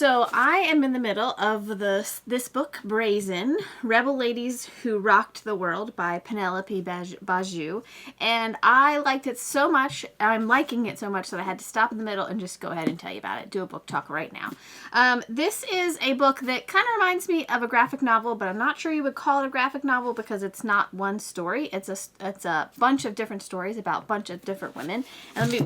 So I am in the middle of this book, Brazen, Rebel Ladies Who Rocked the World by Penelope Bagieu. And I liked it so much, I'm liking it so much that I had to stop in the middle and just go ahead and tell you about it, do a book talk right now. This is a book that kind of reminds me of a graphic novel, but I'm not sure you would call it a graphic novel because it's not one story. It's a bunch of different stories about a bunch of different women.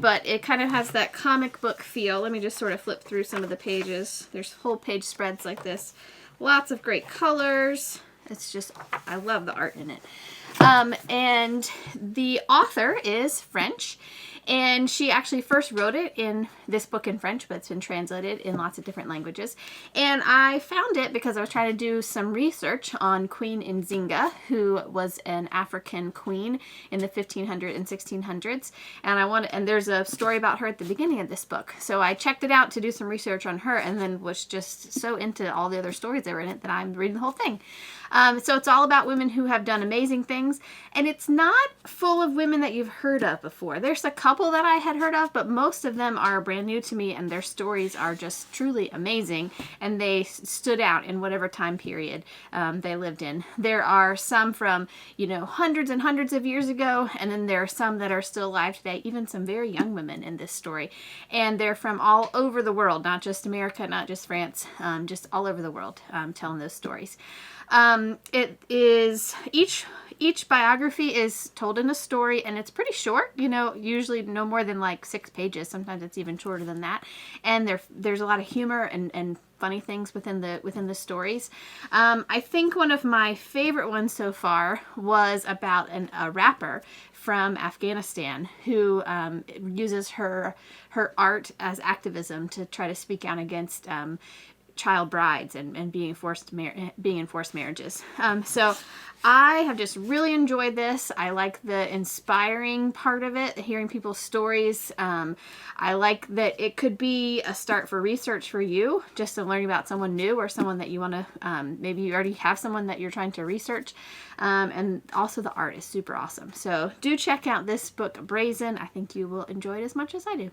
But it kind of has that comic book feel. Let me just sort of flip through some of the pages. There's whole page spreads like this. Lots of great colors. It's just, I love the art in it. And the author is French, and she actually first wrote it in this book in French, but it's been translated in lots of different languages. And I found it because I was trying to do some research on Queen Nzinga, who was an African queen in the 1500s and 1600s. And there's a story about her at the beginning of this book. So I checked it out to do some research on her, and then was just so into all the other stories that were in it that I'm reading the whole thing. So it's all about women who have done amazing things, and it's not full of women that you've heard of before. There's a couple that I had heard of, but most of them are brand new to me, and their stories are just truly amazing, and they stood out in whatever time period they lived in. There are some from, hundreds and hundreds of years ago, and then there are some that are still alive today, even some very young women in this story. And they're from all over the world, not just America, not just France, just all over the world, telling those stories. It is each biography is told in a story, and it's pretty short, usually no more than like 6 pages. Sometimes it's even shorter than that. And there's a lot of humor and funny things within the stories. I think one of my favorite ones so far was about a rapper from Afghanistan who uses her art as activism to try to speak out against child brides and being in forced marriages. So I have just really enjoyed this. I like the inspiring part of it, hearing people's stories. I like that it could be a start for research for you, just to learn about someone new or someone that you want to, maybe you already have someone that you're trying to research. And also the art is super awesome. So do check out this book, Brazen. I think you will enjoy it as much as I do.